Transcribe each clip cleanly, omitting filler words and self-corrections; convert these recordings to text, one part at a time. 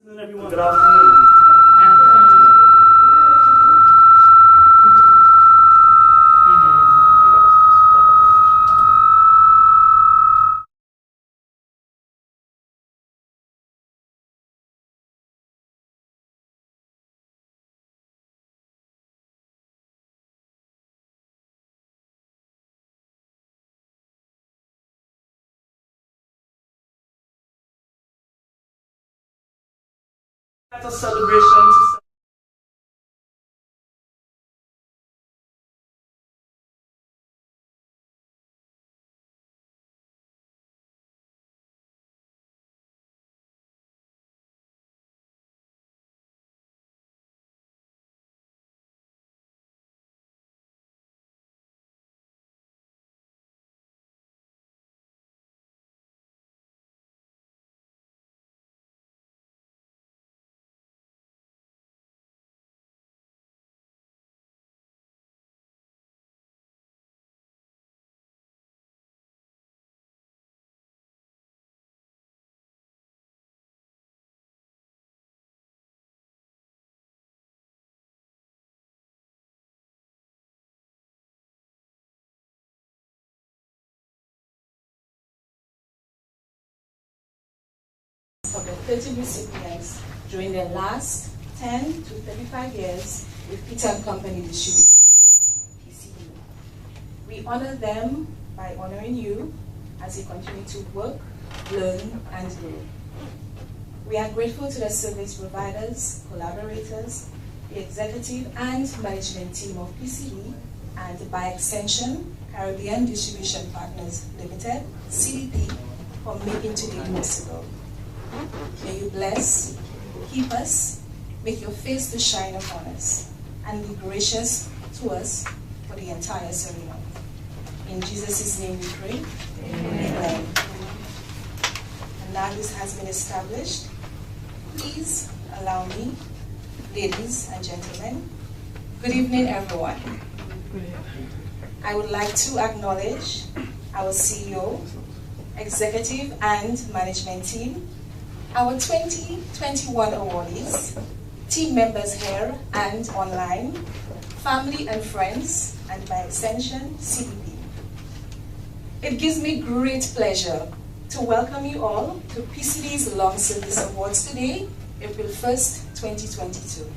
Everyone, good afternoon. That's a celebration to of the 30 recipients during their last 10 to 35 years with Peter and Company Distribution, PCD. We honor them by honoring you as you continue to work, learn, and grow. We are grateful to the service providers, collaborators, the executive and management team of PCD, and by extension, Caribbean Distribution Partners Limited, CDP, for making today possible. May you bless, keep us, make your face to shine upon us, and be gracious to us for the entire ceremony. In Jesus' name we pray. Amen. And now this has been established, please allow me, ladies and gentlemen, good evening everyone. I would like to acknowledge our CEO, executive and management team, our 2021 awardees, team members here and online, family and friends, and by extension, CDP. It gives me great pleasure to welcome you all to PCD's Long Service Awards today, April 1st, 2022.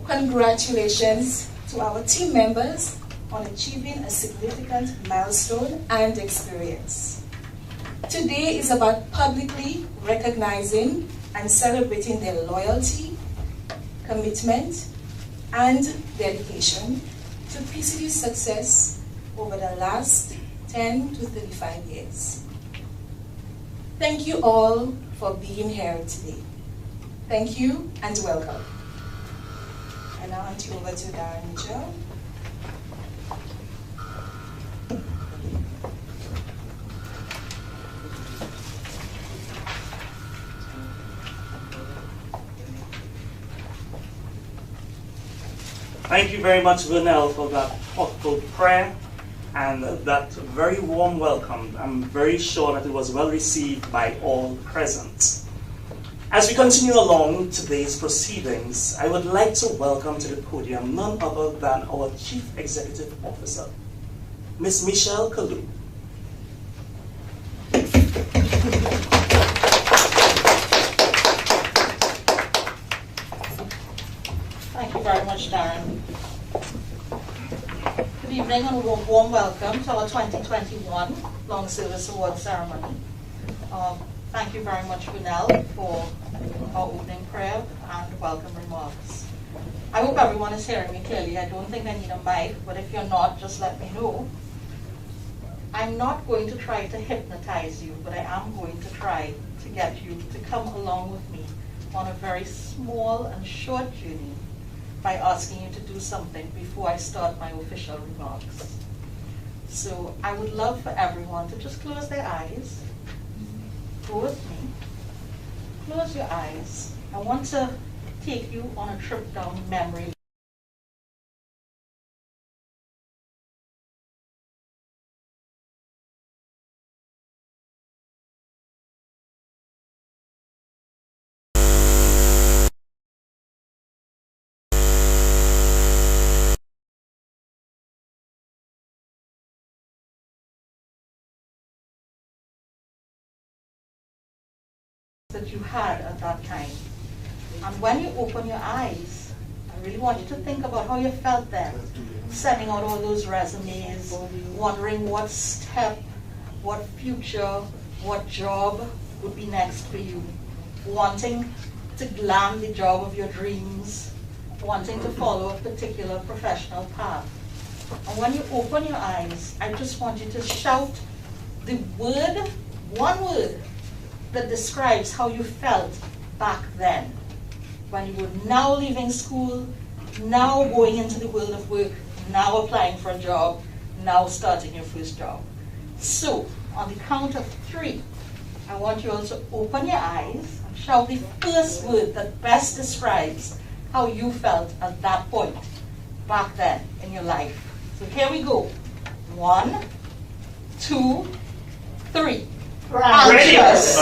Congratulations to our team members on achieving a significant milestone and experience. Today is about publicly recognizing and celebrating their loyalty, commitment, and dedication to PCD's success over the last 10 to 35 years. Thank you all for being here today. Thank you and welcome. And now I'll hand you over to Darren Mitchell. Thank you very much, Vernell, for that thoughtful prayer and that very warm welcome. I'm very sure that it was well received by all present. As we continue along today's proceedings, I would like to welcome to the podium none other than our Chief Executive Officer, Ms. Michelle Kalu. Thank you very much, Darren. Good evening and a warm welcome to our 2021 Long Service Award ceremony. Thank you very much, Vernell, for our opening prayer and welcome remarks. I hope everyone is hearing me clearly. I don't think I need a mic, but if you're not, just let me know. I'm not going to try to hypnotize you, but I am going to try to get you to come along with me on a very small and short journey by asking you to do something before I start my official remarks. So I would love for everyone to just close their eyes. Go with me. Close your eyes. I want to take you on a trip down memory lane. that you had at that time. And when you open your eyes, I really want you to think about how you felt then, sending out all those resumes, wondering what step, what future, what job would be next for you, wanting to land the job of your dreams, wanting to follow a particular professional path. And when you open your eyes, I just want you to shout the word, one word, that describes how you felt back then, when you were now leaving school, now going into the world of work, now applying for a job, now starting your first job. So, on the count of 3, I want you all to open your eyes and shout the first word that best describes how you felt at that point, back then in your life. So here we go. 1, 2, 3. Anxious.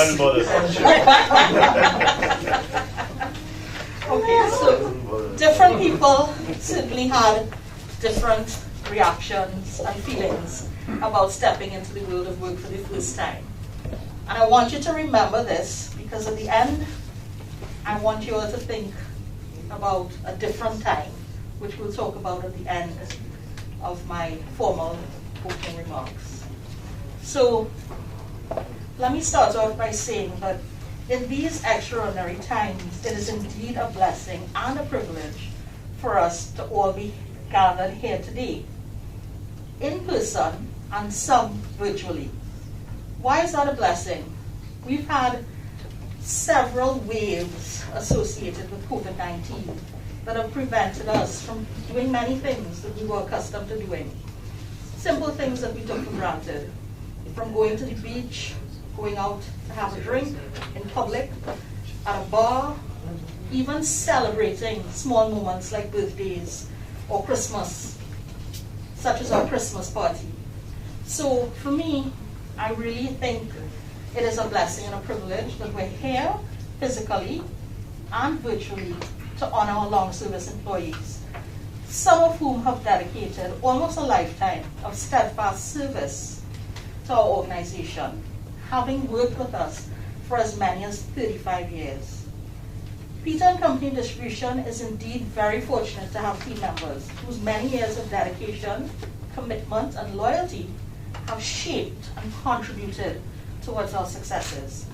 Okay, so different people certainly had different reactions and feelings about stepping into the world of work for the first time. And I want you to remember this, because at the end, I want you all to think about a different time, which we'll talk about at the end of my formal opening remarks. So, let me start off by saying that in these extraordinary times, it is indeed a blessing and a privilege for us to all be gathered here today, in person and some virtually. Why is that a blessing? We've had several waves associated with COVID-19 that have prevented us from doing many things that we were accustomed to doing. Simple things that we took for granted, from going to the beach, going out to have a drink in public, at a bar, even celebrating small moments like birthdays or Christmas, such as our Christmas party. So for me, I really think it is a blessing and a privilege that we're here physically and virtually to honor our long service employees, some of whom have dedicated almost a lifetime of steadfast service to our organization, having worked with us for as many as 35 years. Peter & Company Distribution is indeed very fortunate to have team members whose many years of dedication, commitment, and loyalty have shaped and contributed towards our successes.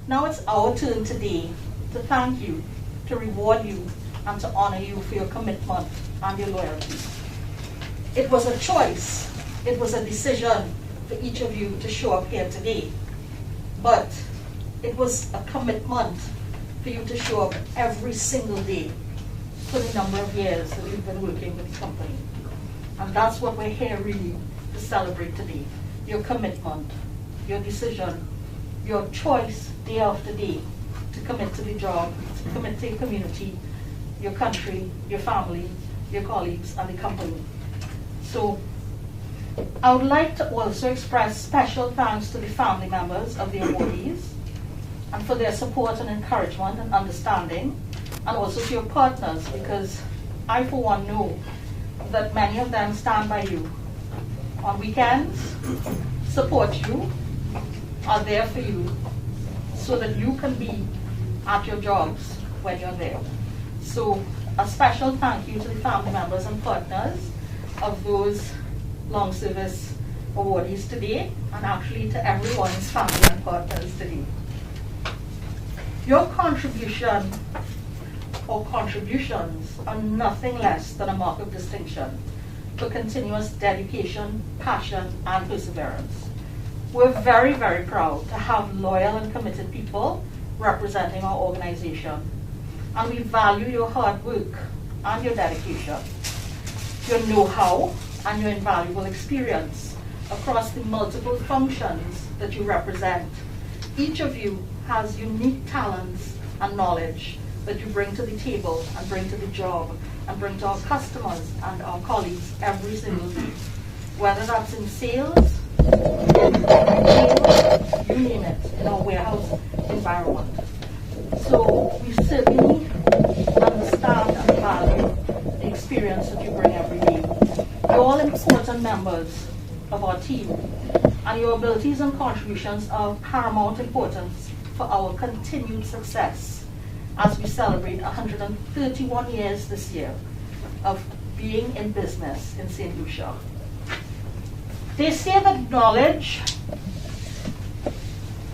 Now it's our turn today to thank you, to reward you, and to honor you for your commitment and your loyalty. It was a choice, it was a decision for each of you to show up here today. But it was a commitment for you to show up every single day for the number of years that you've been working with the company. And that's what we're here really to celebrate today. Your commitment, your decision, your choice day after day to commit to the job, to commit to your community, your country, your family, your colleagues, and the company. So I would like to also express special thanks to the family members of the awardees and for their support and encouragement and understanding, and also to your partners, because I for one know that many of them stand by you on weekends, support you, are there for you so that you can be at your jobs when you're there. So a special thank you to the family members and partners of those long service awardees today, and actually to everyone's family and partners today. Your contribution or contributions are nothing less than a mark of distinction for continuous dedication, passion, and perseverance. We're very, very proud to have loyal and committed people representing our organization, and we value your hard work and your dedication, your know-how, and your invaluable experience across the multiple functions that you represent. Each of you has unique talents and knowledge that you bring to the table and bring to the job and bring to our customers and our colleagues every single day. Whether that's in sales, you name it, in our warehouse environment. So we certainly understand and value the experience that you bring every day. You're all important members of our team, and your abilities and contributions are of paramount importance for our continued success as we celebrate 131 years this year of being in business in St. Lucia. They say that knowledge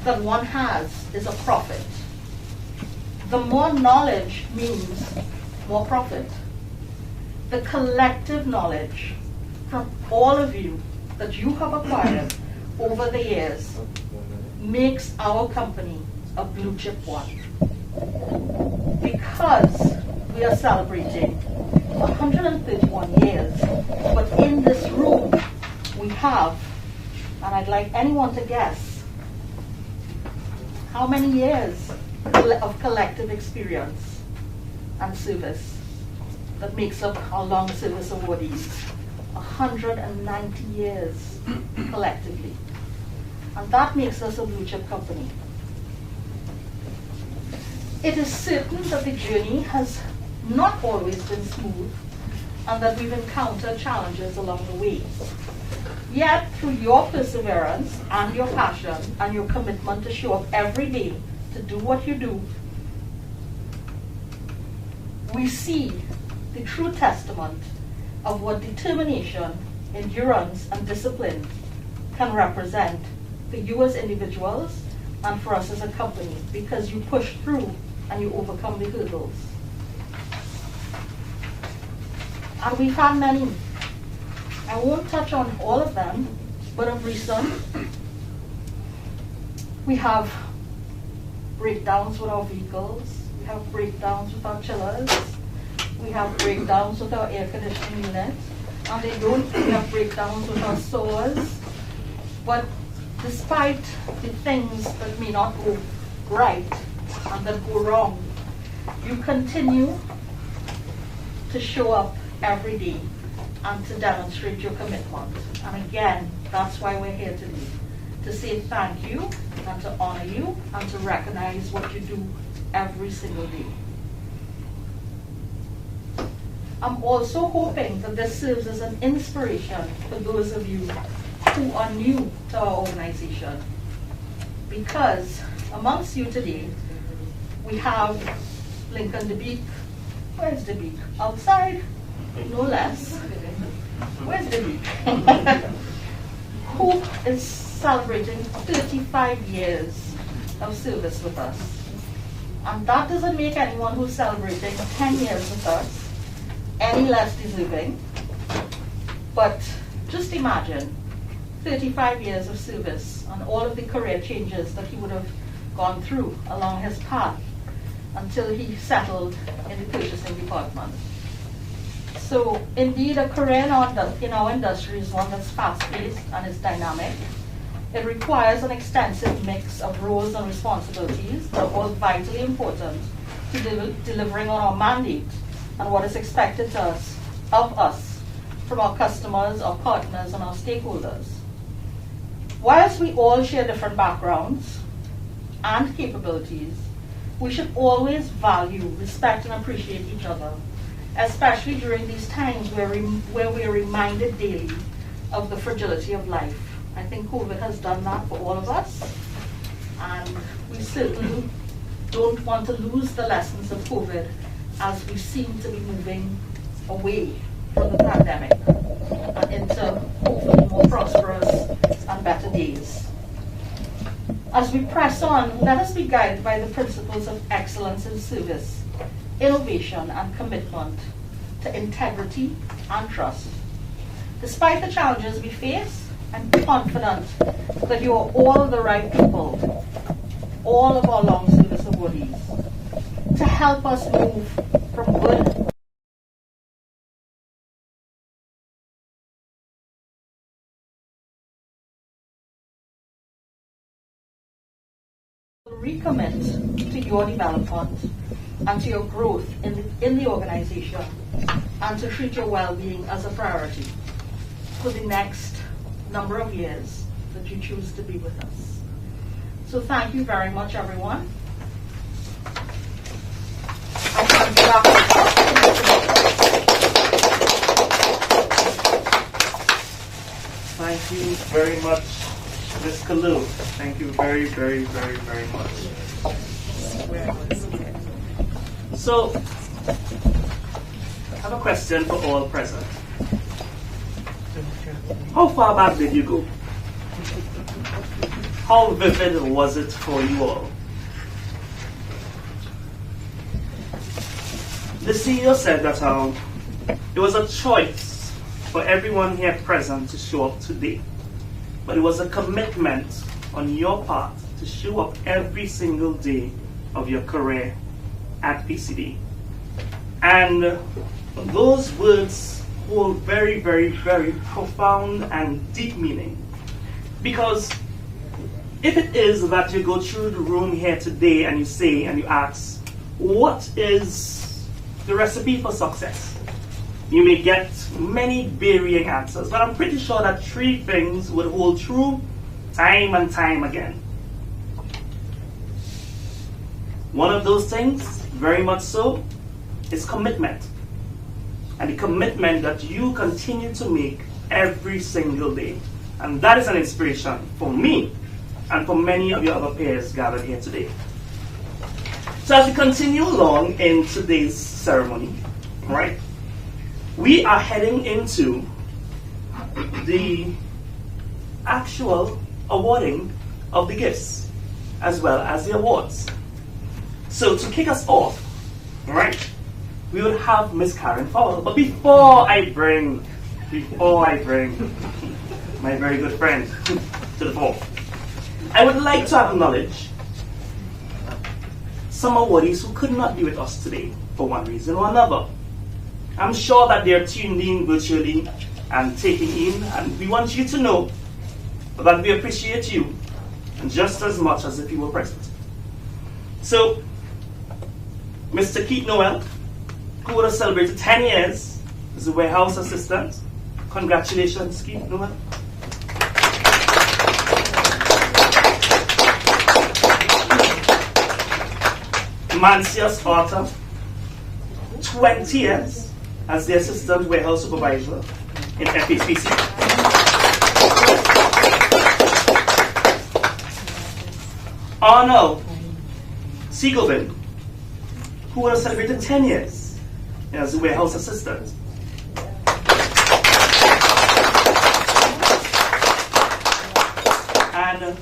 that one has is a profit. The more knowledge means more profit. The collective knowledge from all of you that you have acquired over the years makes our company a blue chip one. Because we are celebrating 131 years, but in this room we have, and I'd like anyone to guess, how many years of collective experience and service that makes up our long service awardees. 190 years collectively. And that makes us a blue chip company. It is certain that the journey has not always been smooth and that we've encountered challenges along the way. Yet, through your perseverance and your passion and your commitment to show up every day to do what you do, we see the true testament of what determination, endurance, and discipline can represent for you as individuals and for us as a company, because you push through and you overcome the hurdles. And we've had many. I won't touch on all of them, but of recent, we have breakdowns with our vehicles, we have breakdowns with our chillers, we have breakdowns with our air conditioning unit, and we have breakdowns with our saws. But despite the things that may not go right and that go wrong, you continue to show up every day and to demonstrate your commitment. And again, that's why we're here today, to say thank you and to honor you and to recognize what you do every single day. I'm also hoping that this serves as an inspiration for those of you who are new to our organization, because amongst you today, we have Lincoln DeBeek. Where's DeBeek? Outside? No less. Where's DeBeek? Who is celebrating 35 years of service with us. And that doesn't make anyone who's celebrating 10 years with us any less deserving. But just imagine 35 years of service and all of the career changes that he would have gone through along his path until he settled in the purchasing department. So indeed, a career in our industry is one that's fast-paced and is dynamic. It requires an extensive mix of roles and responsibilities that are all vitally important to delivering on our mandate and what is expected of us from our customers, our partners, and our stakeholders. Whilst we all share different backgrounds and capabilities, we should always value, respect, and appreciate each other, especially during these times where we are reminded daily of the fragility of life. I think COVID has done that for all of us, and we certainly don't want to lose the lessons of COVID as we seem to be moving away from the pandemic and into hopefully more prosperous and better days. As we press on, let us be guided by the principles of excellence in service, innovation, and commitment to integrity and trust. Despite the challenges we face, I'm confident that you are all the right people, all of our long service awardees, to help us move from good recommit to your development and to your growth in the organization, and to treat your well-being as a priority for the next number of years that you choose to be with us. So thank you very much, everyone. Thank you very much, Ms. Kalu. Thank you very, very, very, very much. So, I have a question for all present. How far back did you go? How vivid was it for you all? The CEO said that it was a choice for everyone here present to show up today. But it was a commitment on your part to show up every single day of your career at PCD. And those words hold very, very, very profound and deep meaning. Because if it is that you go through the room here today and you say and you ask, what is the recipe for success? You may get many varying answers, but I'm pretty sure that 3 things would hold true time and time again. One of those things, very much so, is commitment. And the commitment that you continue to make every single day. And that is an inspiration for me and for many of your other peers gathered here today. So as we continue along in today's ceremony, right, we are heading into the actual awarding of the gifts as well as the awards. So to kick us off, right, we would have Miss Karen Fowler. But before I bring my very good friend to the fore, I would like to acknowledge some awardees who could not be with us today for one reason or another. I'm sure that they're tuned in virtually and taking in, and we want you to know that we appreciate you just as much as if you were present. So, Mr. Keith Noel, who would have celebrated 10 years as a warehouse assistant. Congratulations, Keith Noel. Mancius Arthur, 20 years as the assistant warehouse supervisor in FHPC. Arnold Siegelman, who would have celebrated 10 years as a warehouse assistant. And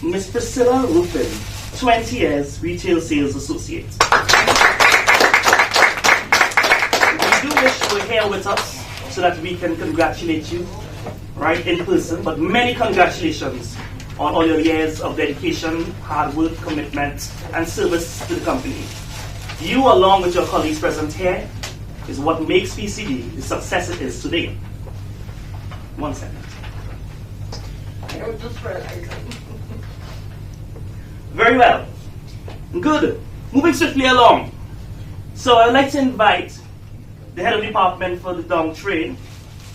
Miss Priscilla Rufin, 20 years retail sales associate. We do wish you were here with us so that we can congratulate you, right, in person, but many congratulations on all your years of dedication, hard work, commitment, and service to the company. You, along with your colleagues present here, is what makes PCD the success it is today. 1 second. I was just realizing. Very well. Good. Moving swiftly along. So I'd like to invite the head of department for the Dong Trade,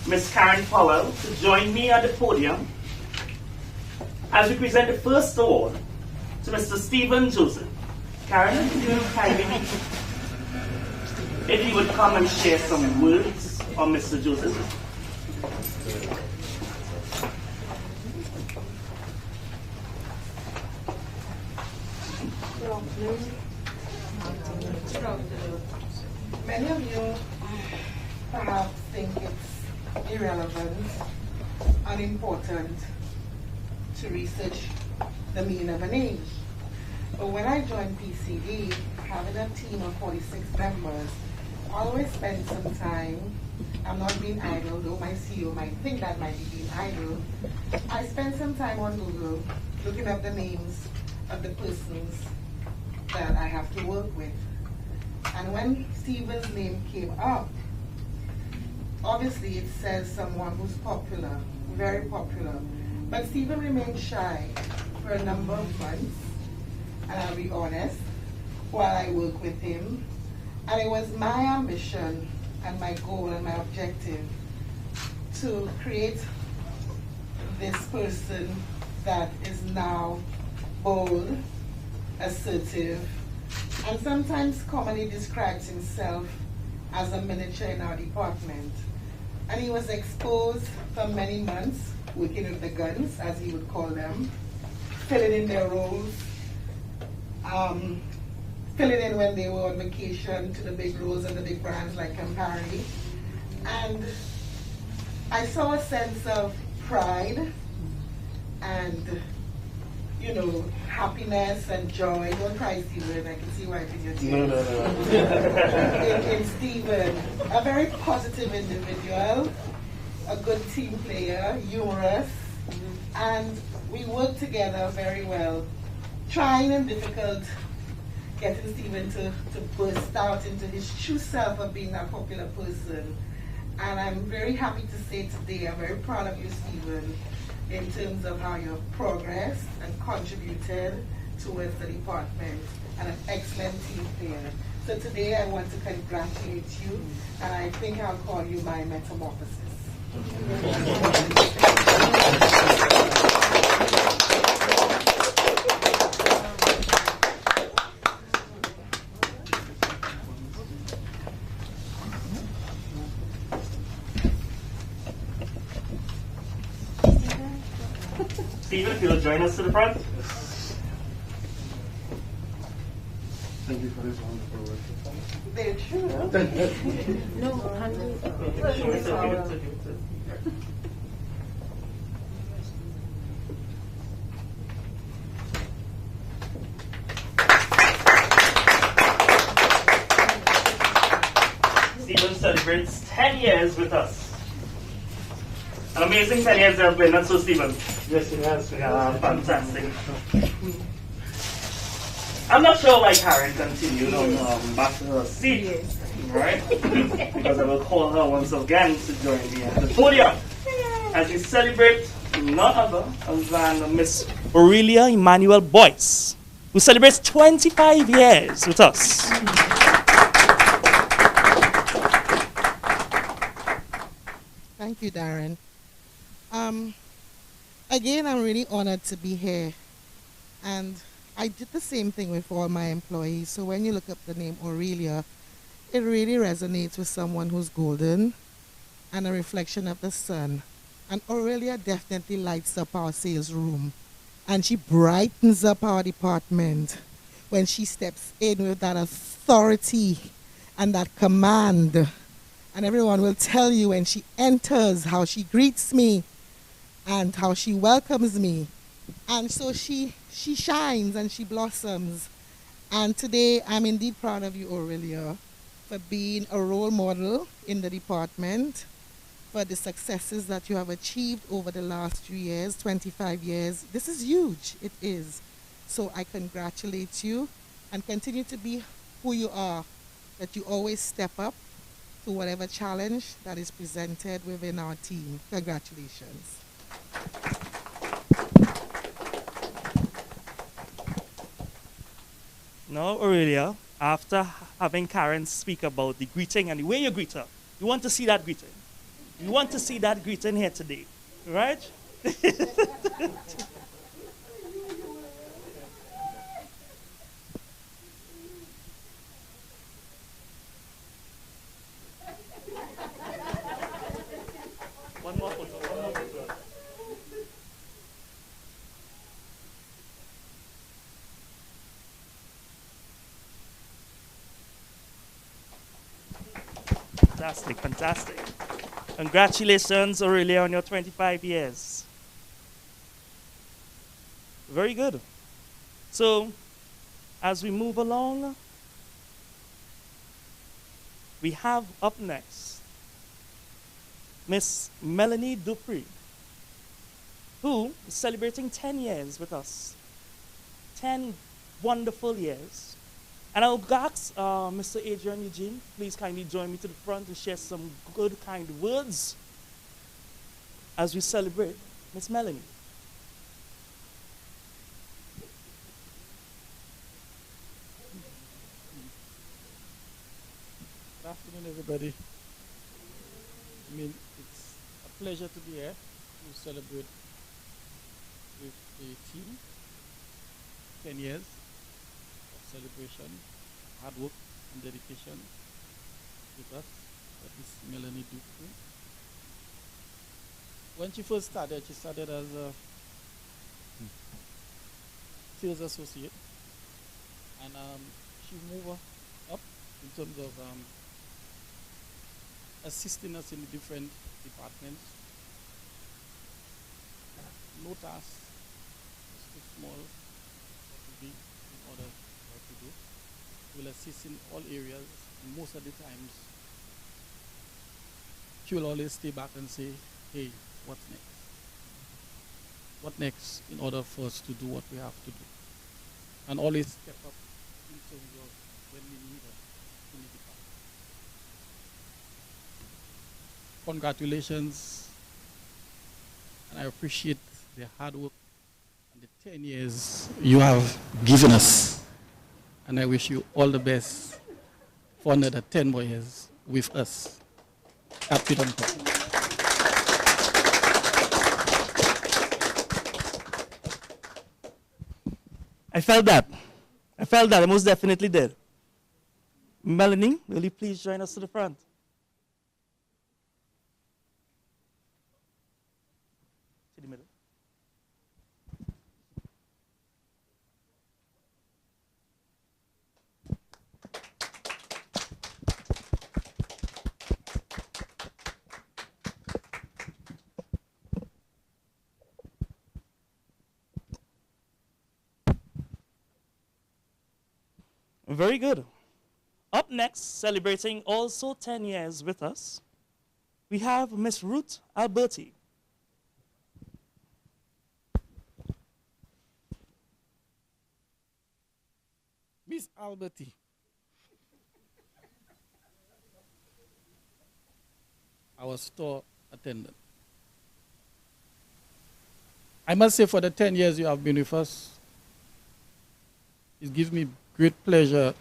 Ms. Karen Powell, to join me at the podium as we present the first award to Mr. Stephen Joseph. Karen, could you kindly, if you would come and share some words on Mr. Joseph. Many of you perhaps think it's irrelevant, unimportant to research the meaning of an age. But when I joined PCD, having a team of 46 members, I always spend some time. I'm not being idle, though my CEO might think that might be being idle. I spend some time on Google looking up the names of the persons that I have to work with. And when Stephen's name came up, obviously it says someone who's popular, very popular. But Stephen remained shy for a number of months, and I'll be honest, while I work with him. And it was my ambition and my goal and my objective to create this person that is now bold, assertive, and sometimes commonly describes himself as a miniature in our department. And he was exposed for many months, working with the guns, as he would call them, filling in their roles, filling in when they were on vacation to the big roles and the big brands like Campari. And I saw a sense of pride and, you know, happiness and joy. Don't cry, Stephen. I can see wiping your tears. No. in Stephen, a very positive individual, a good team player, humorous, and we work together very well. Trying and difficult getting Stephen to burst out into his true self of being a popular person. And I'm very happy to say today, I'm very proud of you, Stephen, in terms of how you have progressed and contributed towards the department, and an excellent team player. So today I want to congratulate you, and I think I'll call you my metamorphosis. Stephen, if you'll join us to the front. Thank you for this wonderful work. They're true. No, Stephen celebrates 10 years with us. An amazing 10 years they have been, not so Stephen? Yes, it has. Yeah, fantastic. I'm not sure why Karen continued on back to her seat, right? Because I will call her once again to join me at the podium as we celebrate none other than Miss Aurelia Emmanuel Boyce, who celebrates 25 years with us. Thank you, Darren. Again, I'm really honored to be here. And I did the same thing with all my employees. So when you look up the name Aurelia, it really resonates with someone who's golden and a reflection of the sun. And Aurelia definitely lights up our sales room. And she brightens up our department when she steps in with that authority and that command. And everyone will tell you when she enters how she greets me and how she welcomes me. And so she shines and she blossoms. And today I'm indeed proud of you, Aurelia, for being a role model in the department, for the successes that you have achieved over the last few years, 25 years. This is huge, it is. So I congratulate you and continue to be who you are, that you always step up to whatever challenge that is presented within our team. Congratulations. Now, Aurelia, after having Karen speak about the greeting and the way you greet her, you want to see that greeting. You want to see that greeting here today, right? One more photo. Fantastic, fantastic. Congratulations, Aurelia, on your 25 years. Very good. So, as we move along, we have up next Miss Melanie Dupree, who is celebrating 10 years with us. 10 wonderful years. And I'll ask Mr. Adrian Eugene, please kindly join me to the front to share some good, kind words as we celebrate Miss Melanie. Good afternoon, everybody. I mean, it's a pleasure to be here to celebrate with the team. 10 years of celebration, hard work and dedication with us. That is Melanie Dupree. When she first started, she started as a sales associate. And she moved up in terms of assisting us in the different departments. No task is too small or too big in order for her to do. She will assist in all areas, and most of the times she will always stay back and say, hey, what's next? What next in order for us to do what we have to do? And always step up in terms of when we need her in the department. Congratulations, and I appreciate the hard work and the 10 years you have given us. And I wish you all the best for another 10 more years with us at Piton Company. I felt that. I felt that. I most definitely did. Melanie, will you please join us to the front? To the middle. Very good. Up next, celebrating also 10 years with us, we have Miss Ruth Alberti. Miss Alberti. Our store attendant. I must say, for the 10 years you have been with us, it gives me great pleasure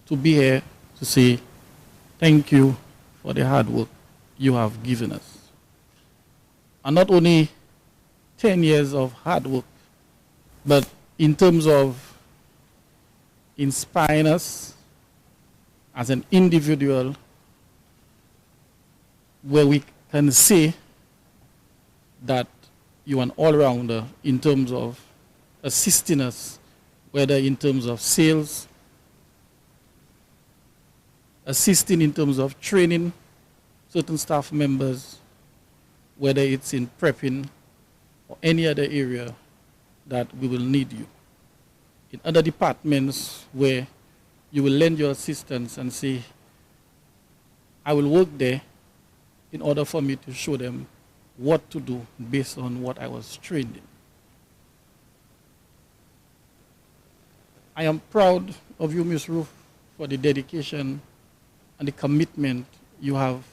to be here to say thank you for the hard work you have given us. And not only 10 years of hard work, but in terms of inspiring us as an individual, where we can say that you are an all-rounder in terms of assisting us, whether in terms of sales, assisting in terms of training certain staff members, whether it's in prepping or any other area that we will need you. In other departments where you will lend your assistance and say, I will work there in order for me to show them what to do based on what I was trained in. I am proud of you, Ms. Ruth, for the dedication and the commitment you have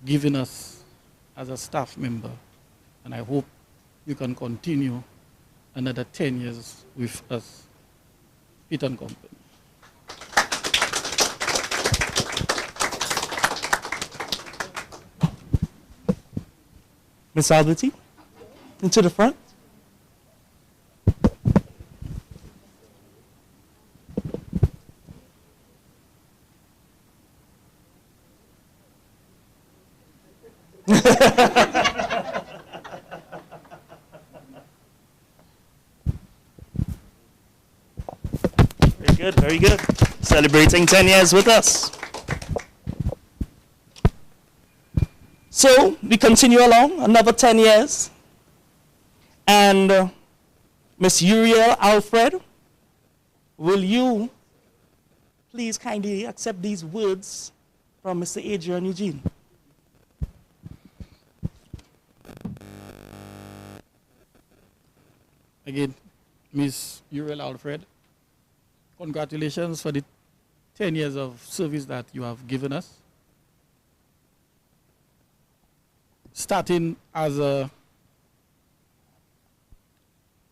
given us as a staff member. And I hope you can continue another 10 years with us, Piton Company. Miss Alberti, into the front. Very good, very good. Celebrating 10 years with us. So we continue along another 10 years. And Miss Uriel Alfred, will you please kindly accept these words from Mr. Adrian Eugene? Again, Ms. Uriel Alfred, congratulations for the 10 years of service that you have given us. Starting as a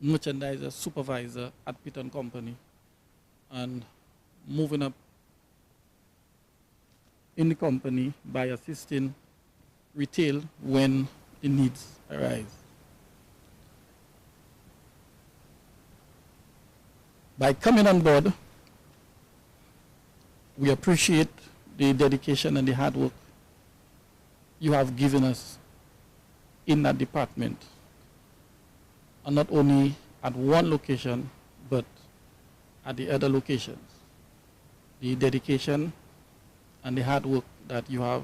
merchandiser supervisor at Piton Company and moving up in the company by assisting retail when the needs arise. By coming on board, we appreciate the dedication and the hard work you have given us in that department, and not only at one location, but at the other locations, the dedication and the hard work that you have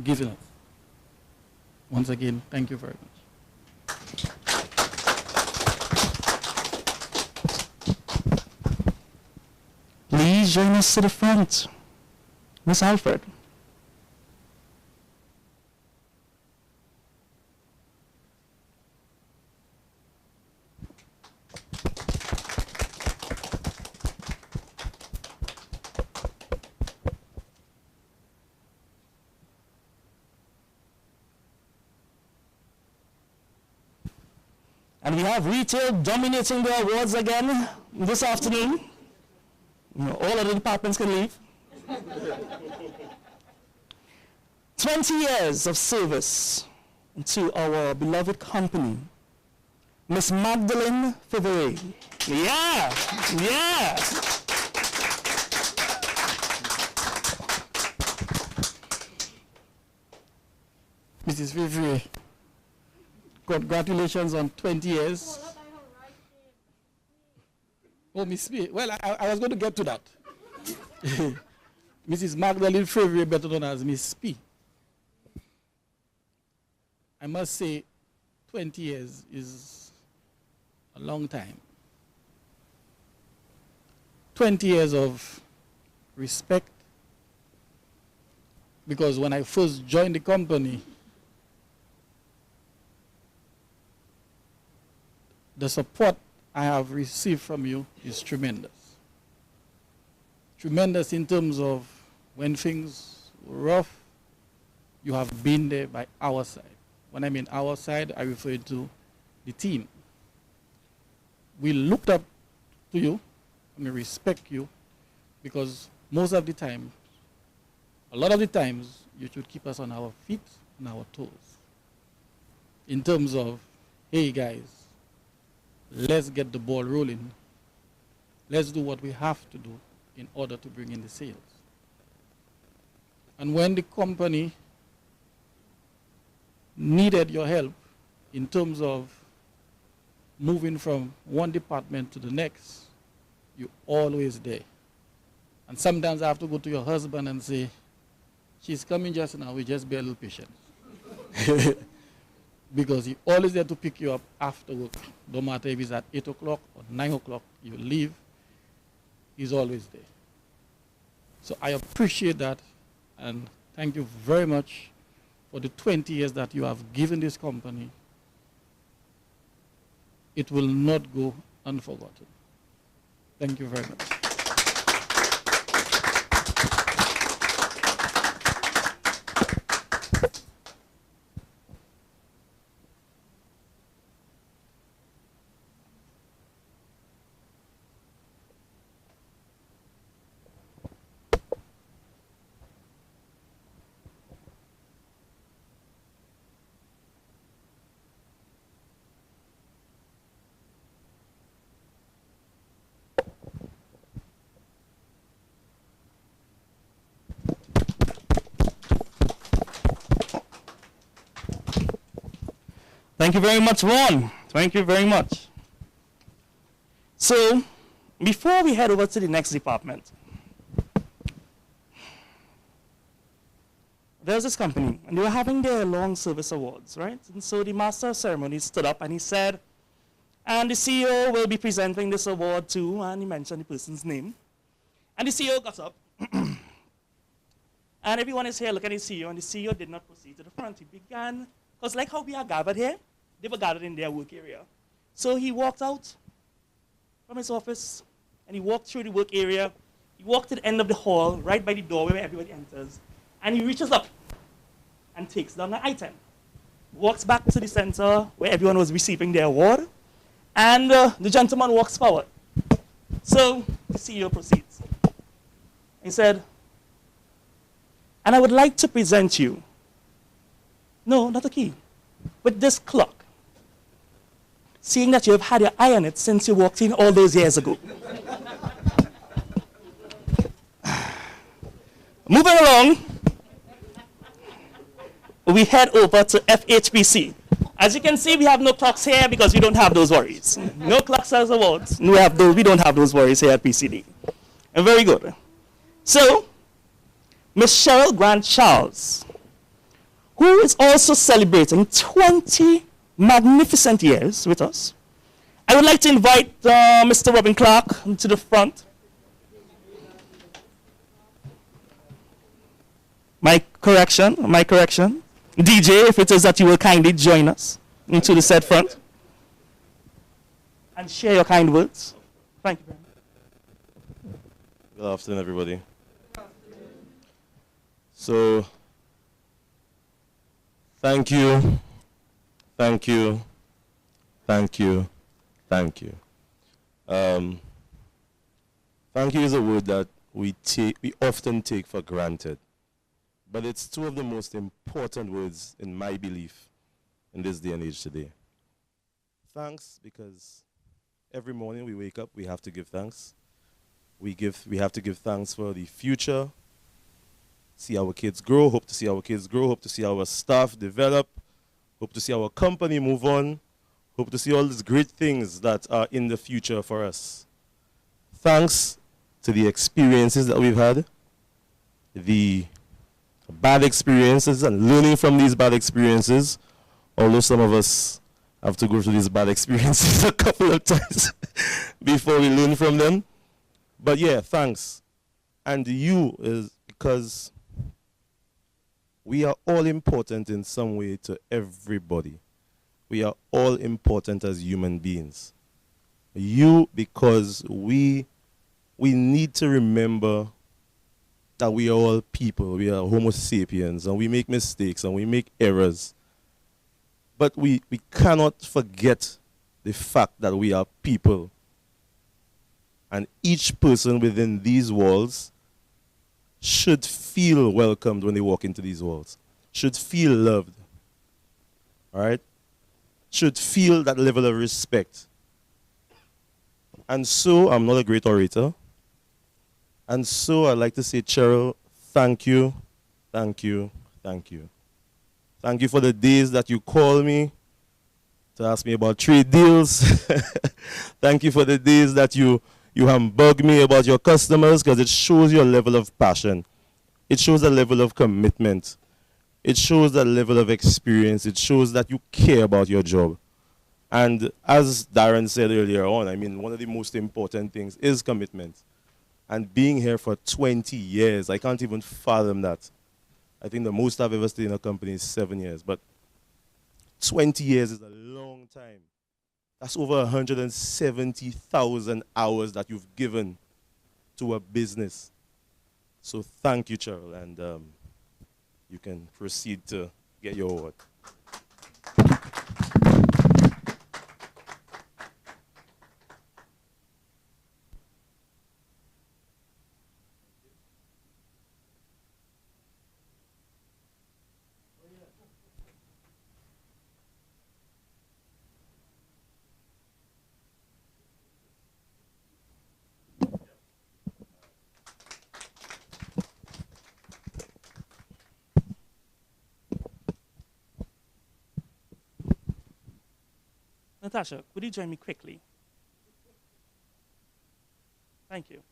given us. Once again, thank you very much. Please join us to the front. Miss Alfred. And we have retail dominating the awards again this afternoon. All other departments can leave. 20 years of service to our beloved company. Miss Magdalene Fevere. Yeah, yeah. Mrs. Fevere, congratulations on 20 years. Oh, Miss P. Well, I was going to get to that. Mrs. Magdalene Fevere, better known as Miss P. I must say, 20 years is a long time. 20 years of respect, because when I first joined the company, the support I have received from you is tremendous. Tremendous in terms of when things were rough, you have been there by our side. When I mean our side, I refer to the team. We looked up to you and we respect you because most of the time, a lot of the times, you should keep us on our feet and our toes. In terms of, hey guys, let's get the ball rolling. Let's do what we have to do in order to bring in the sales. And when the company needed your help in terms of moving from one department to the next, you're always there. And sometimes I have to go to your husband and say, she's coming just now, we just be a little patient. Because he's always there to pick you up after work. No matter if it's at 8 o'clock or 9 o'clock, you leave, he's always there. So I appreciate that, and thank you very much for the 20 years that you have given this company. It will not go unforgotten. Thank you very much. Thank you very much, Ron. Thank you very much. So, before we head over to the next department, there's this company, and they were having their long service awards, right? And so the master of ceremonies stood up and he said, and the CEO will be presenting this award to, and he mentioned the person's name. And the CEO got up, and everyone is here looking at the CEO, and the CEO did not proceed to the front. He began, because like how we are gathered here, they were gathered in their work area. So he walked out from his office, and he walked through the work area. He walked to the end of the hall, right by the doorway where everybody enters, and he reaches up and takes down an item. Walks back to the center where everyone was receiving their award, and the gentleman walks forward. So the CEO proceeds. He said, and I would like to present you, no, not a key, but this clock, seeing that you have had your eye on it since you walked in all those years ago. Moving along, we head over to FHPC. As you can see, we have no clocks here because we don't have those worries. No clocks as awards. We don't have those worries here at PCD. And very good. So, Miss Cheryl Grant Charles, who is also celebrating 20 magnificent years with us. I would like to invite Mr. Robin Clark to the front. My correction. DJ, if it is that you will kindly join us into the said front and share your kind words. Thank you very much. Good afternoon, everybody. So, thank you. Thank you. Thank you is a word that we often take for granted. But it's two of the most important words in my belief in this day and age today. Thanks, because every morning we wake up, we have to give thanks. We have to give thanks for the future, see our kids grow, hope to see our kids grow, hope to see our staff develop, hope to see our company move on, hope to see all these great things that are in the future for us. Thanks to the experiences that we've had, the bad experiences and learning from these bad experiences, although some of us have to go through these bad experiences a couple of times before we learn from them. But yeah, thanks. And you is because we are all important in some way to everybody. We are all important as human beings. You, because we need to remember that we are all people, we are Homo sapiens, and we make mistakes and we make errors. But we cannot forget the fact that we are people. And each person within these walls should feel welcomed when they walk into these walls, should feel loved, all right? Should feel that level of respect. And so, I'm not a great orator, and so I'd like to say, Cheryl, thank you, thank you, thank you. Thank you for the days that you call me to ask me about trade deals. Thank you for the days that you humbug me about your customers, because it shows your level of passion. It shows a level of commitment. It shows a level of experience. It shows that you care about your job. And as Darren said earlier on, I mean, one of the most important things is commitment. And being here for 20 years, I can't even fathom that. I think the most I've ever stayed in a company is 7 years. But 20 years is a long time. That's over 170,000 hours that you've given to a business. So thank you, Cheryl. And you can proceed to get your award. Natasha, would you join me quickly? Thank you.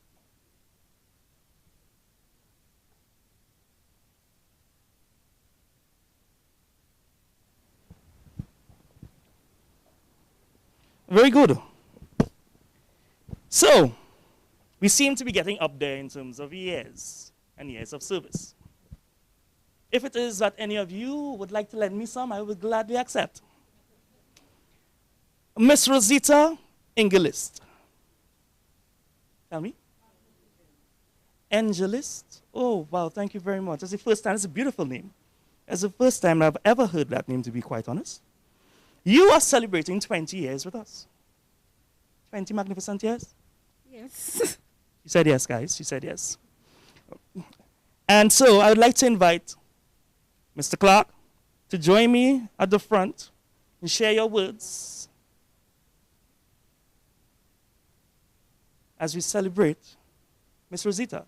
Very good. So, we seem to be getting up there in terms of years and years of service. If it is that any of you would like to lend me some, I would gladly accept. Miss Rosita Ingelist. Tell me. Angelist? Oh, wow, thank you very much. That's the first time. It's a beautiful name. It's the first time I've ever heard that name, to be quite honest. You are celebrating 20 years with us. 20 magnificent years? Yes. She said yes, guys. She said yes. And so I would like to invite Mr. Clark to join me at the front and share your words as we celebrate Miss Rosita.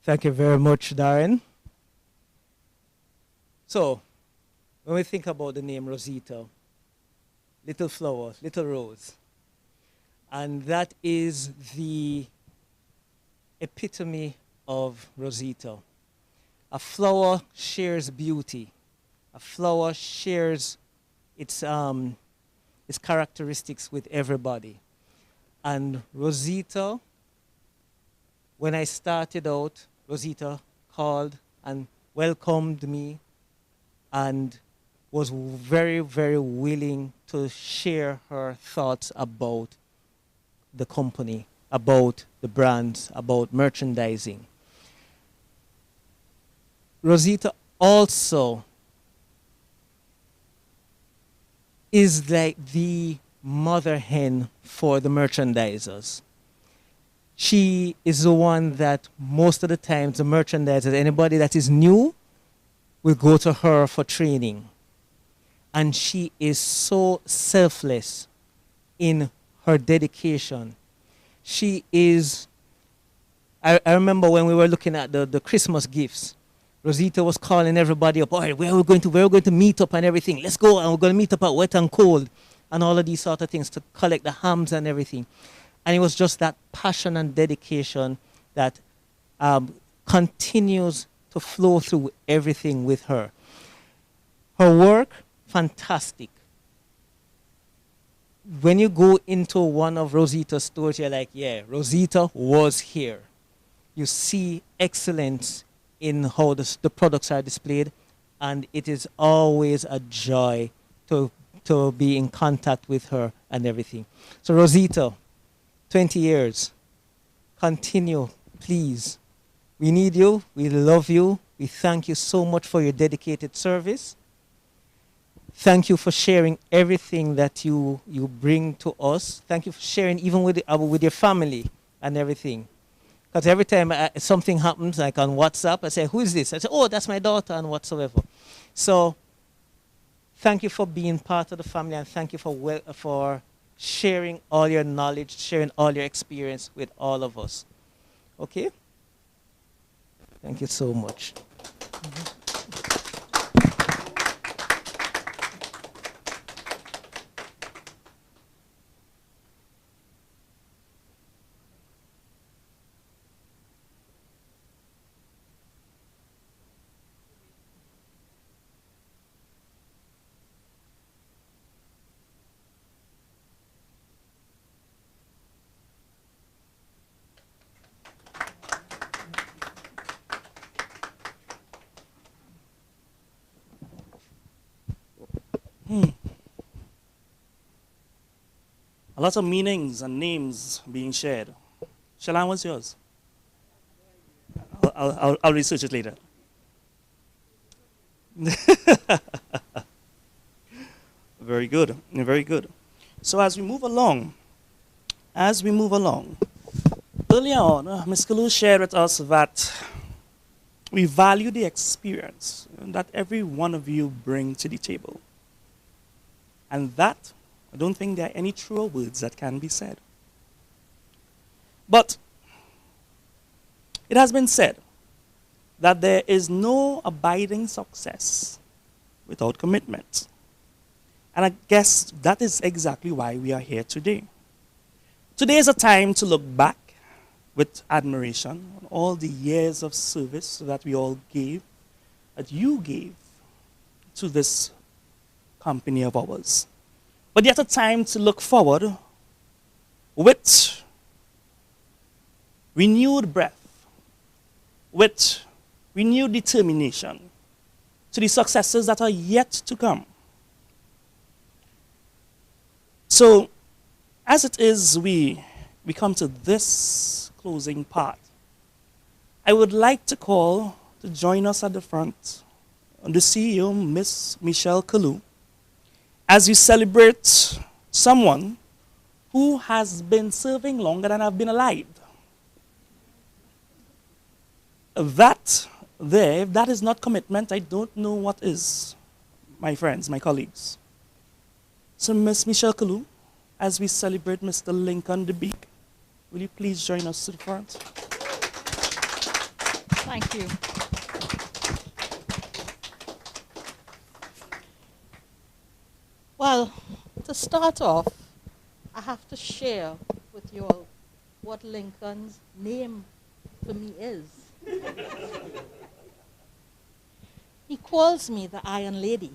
Thank you very much, Darren. So, when we think about the name Rosita, little flower, little rose, and that is the epitome of Rosita. A flower shares beauty. A flower shares its characteristics with everybody. And Rosita, when I started out, Rosita called and welcomed me and was very, very willing to share her thoughts about the company, about the brands, about merchandising. Rosita also is like the mother hen for the merchandisers. She is the one that most of the times the merchandisers, anybody that is new, will go to her for training. And she is so selfless in her dedication. She is, I remember when we were looking at the Christmas gifts, Rosita was calling everybody up, all right, where are we going to meet up and everything. Let's go, and we're going to meet up at Wet and Cold and all of these sort of things to collect the hams and everything. And it was just that passion and dedication that continues to flow through everything with her. Her work, fantastic. When you go into one of Rosita's stores, you're like, yeah, Rosita was here. You see excellence in how the products are displayed, and it is always a joy to be in contact with her and everything. So Rosita, 20 years, continue, please. We need you, we love you, we thank you so much for your dedicated service. Thank you for sharing everything that you bring to us. Thank you for sharing even with your family and everything. Because every time something happens, like on WhatsApp, I say, who is this? I say, oh, that's my daughter and whatsoever. So thank you for being part of the family, and thank you for sharing all your knowledge, sharing all your experience with all of us. Okay? Thank you so much. A lot of meanings and names being shared. Shalan, what's yours? I'll research it later. Very good, very good. So as we move along, earlier on, Ms. Kalu shared with us that we value the experience that every one of you bring to the table. And that, I don't think there are any truer words that can be said. But it has been said that there is no abiding success without commitment. And I guess that is exactly why we are here today. Today is a time to look back with admiration on all the years of service that we all gave, that you gave to this company of ours. But yet a time to look forward with renewed breath, with renewed determination to the successes that are yet to come. So, as it is, we come to this closing part. I would like to call to join us at the front the CEO, Miss Michelle Kalu, as we celebrate someone who has been serving longer than I've been alive. That there, if that is not commitment, I don't know what is, my friends, my colleagues. So Miss Michelle Kalu, as we celebrate Mr. Lincoln DeBeek, will you please join us to the front? Thank you. Well, to start off, I have to share with you all what Lincoln's name for me is. He calls me the Iron Lady.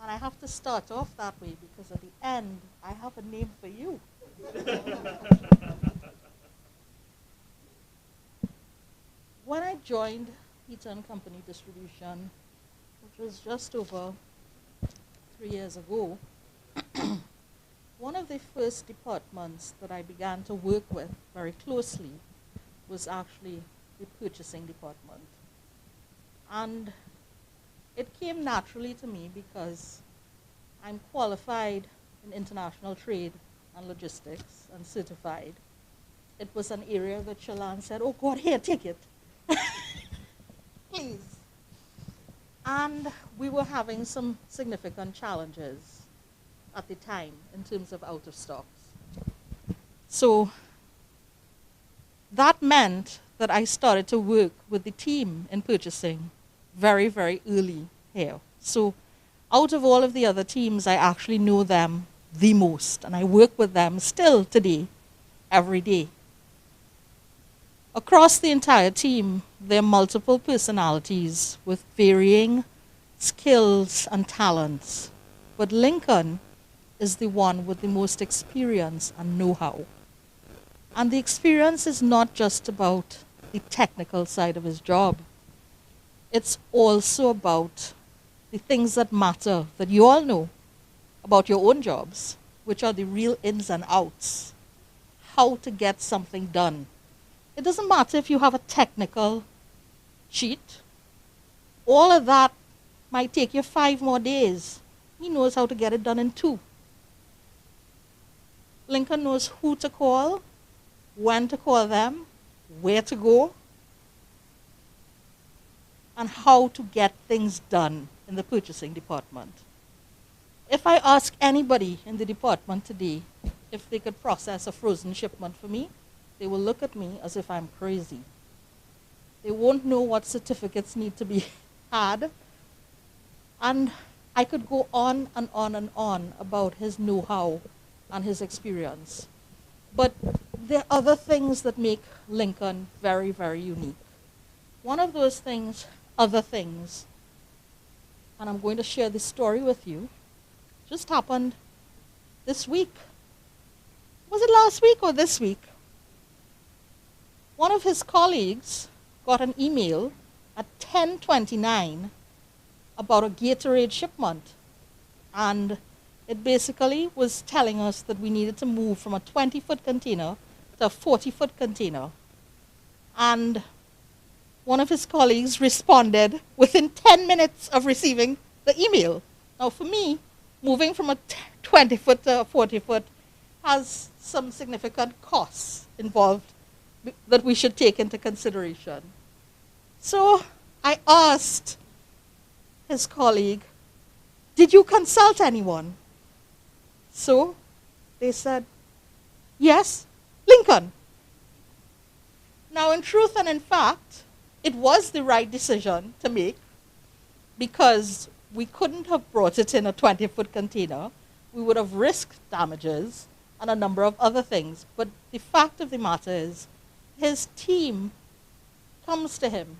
And I have to start off that way because at the end, I have a name for you. When I joined Peter and Company Distribution, which was just over 3 years ago, one of the first departments that I began to work with very closely was actually the purchasing department. And it came naturally to me because I'm qualified in international trade and logistics and certified. It was an area that Shalane said, oh God, here, take it. Please. And we were having some significant challenges at the time in terms of out of stocks. So that meant that I started to work with the team in purchasing very, very early here. So out of all of the other teams, I actually know them the most, and I work with them still today, every day. Across the entire team, there are multiple personalities with varying skills and talents, but Lincoln is the one with the most experience and know-how. And the experience is not just about the technical side of his job. It's also about the things that matter, that you all know about your own jobs, which are the real ins and outs, how to get something done. It doesn't matter if you have a technical sheet. All of that might take you 5 more days. He knows how to get it done in 2. Lincoln knows who to call, when to call them, where to go, and how to get things done in the purchasing department. If I ask anybody in the department today if they could process a frozen shipment for me, they will look at me as if I'm crazy. They won't know what certificates need to be had. And I could go on and on and on about his know-how and his experience. But there are other things that make Lincoln very, very unique. One of those things, other things, and I'm going to share this story with you, just happened this week. Was it last week or this week? One of his colleagues got an email at 10:29 about a Gatorade shipment. And it basically was telling us that we needed to move from a 20-foot container to a 40-foot container. And one of his colleagues responded within 10 minutes of receiving the email. Now for me, moving from a 20-foot to a 40-foot has some significant costs involved that we should take into consideration. So I asked his colleague, did you consult anyone? So they said, yes, Lincoln. Now in truth and in fact, it was the right decision to make because we couldn't have brought it in a 20-foot container. We would have risked damages and a number of other things. But the fact of the matter is, his team comes to him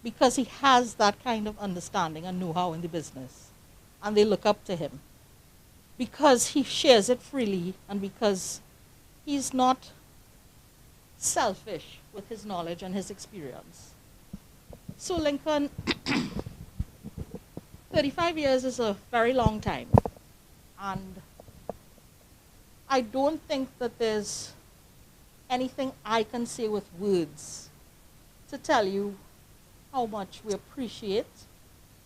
because he has that kind of understanding and know-how in the business. And they look up to him because he shares it freely and because he's not selfish with his knowledge and his experience. So Lincoln, 35 years is a very long time. And I don't think that there's anything I can say with words to tell you how much we appreciate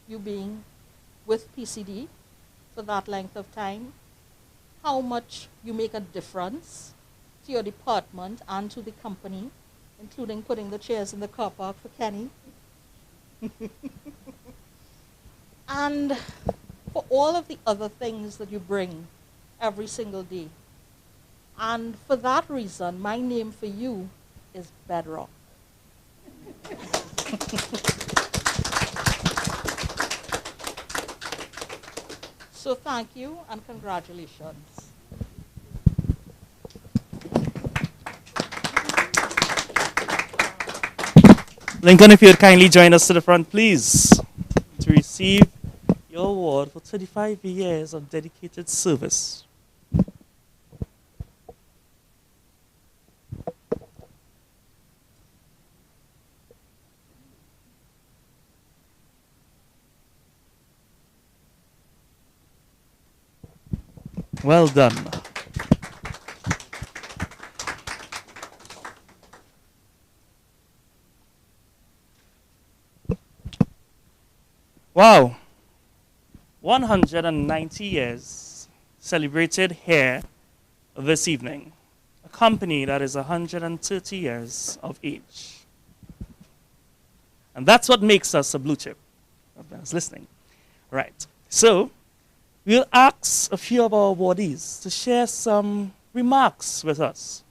you being with PCD for that length of time, how much you make a difference to your department and to the company, including putting the chairs in the car park for Kenny. And for all of the other things that you bring every single day. And for that reason, my name for you is Bedrock. So thank you and congratulations. Lincoln, if you'd kindly join us to the front, please, to receive your award for 35 years of dedicated service. Well done. Wow. 190 years celebrated here this evening. A company that is 130 years of age. And that's what makes us a blue chip. I was listening. Right. So, we'll ask a few of our awardees to share some remarks with us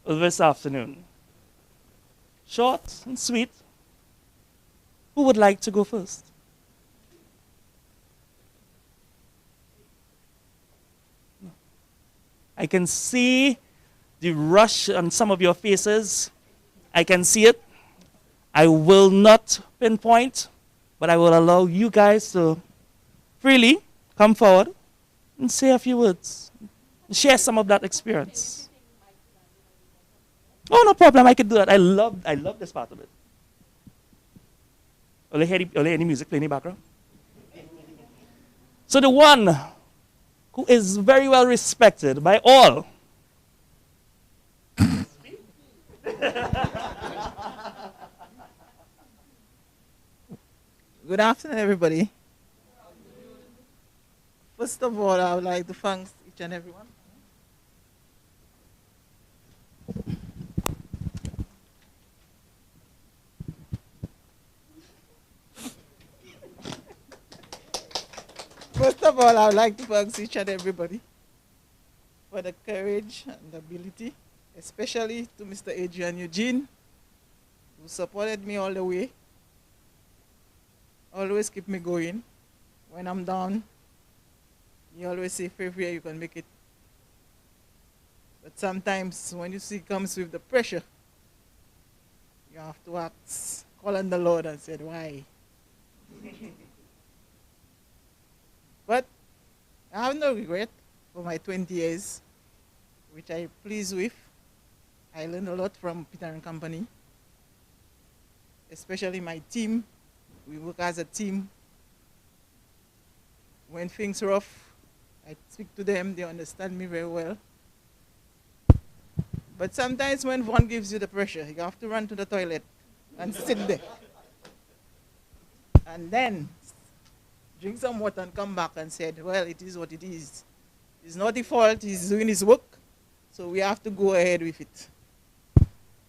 this afternoon. Short and sweet. Who would like to go first? I can see the rush on some of your faces. I can see it. I will not pinpoint, but I will allow you guys to freely come forward and say a few words. Share some of that experience. Oh, no problem. I can do that. I love this part of it. Will you hear any music playing in the background? So the one who is very well respected by all. Good afternoon, everybody. First of all, I would like to thank each and everyone. First of all, I would like to thank each and everybody for the courage and the ability, especially to Mr. Adrian Eugene, who supported me all the way, always keep me going. When I'm down, you always say, "Favorite, you can make it." But sometimes when you see it comes with the pressure, you have to ask, call on the Lord and say, why? But I have no regret for my 20 years, which I'm pleased with. I learned a lot from Peter and Company, especially my team. We work as a team. When things are rough, I speak to them, they understand me very well. But sometimes when one gives you the pressure, you have to run to the toilet and sit there. And then drink some water and come back and said, well, it is what it is. It's not his fault, he's doing his work, so we have to go ahead with it.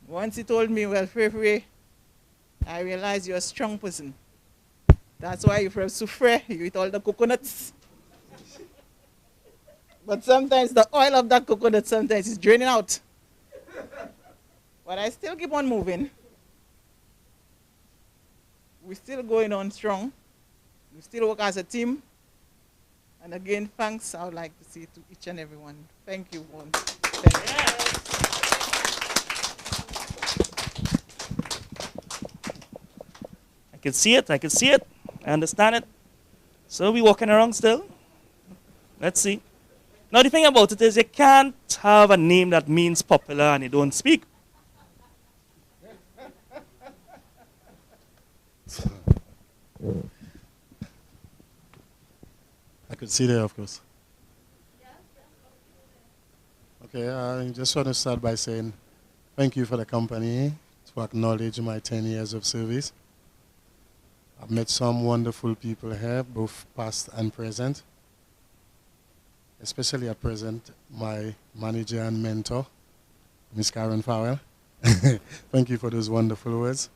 Once he told me, well, Frey, I realized you're a strong person. That's why you're from Soufre, you eat all the coconuts. But sometimes the oil of that coconut sometimes is draining out. But I still keep on moving. We're still going on strong. We still work as a team. And again, thanks I would like to say to each and everyone. Thank you. Thank you. I can see it. I can see it. I understand it. So we walking around still. Let's see. Now the thing about it is you can't have a name that means popular and you don't speak. I could see there, of course. Okay, I just want to start by saying thank you for the company to acknowledge my 10 years of service. I've met some wonderful people here, both past and present. Especially at present, my manager and mentor, Miss Karen Farrell. Thank you for those wonderful words.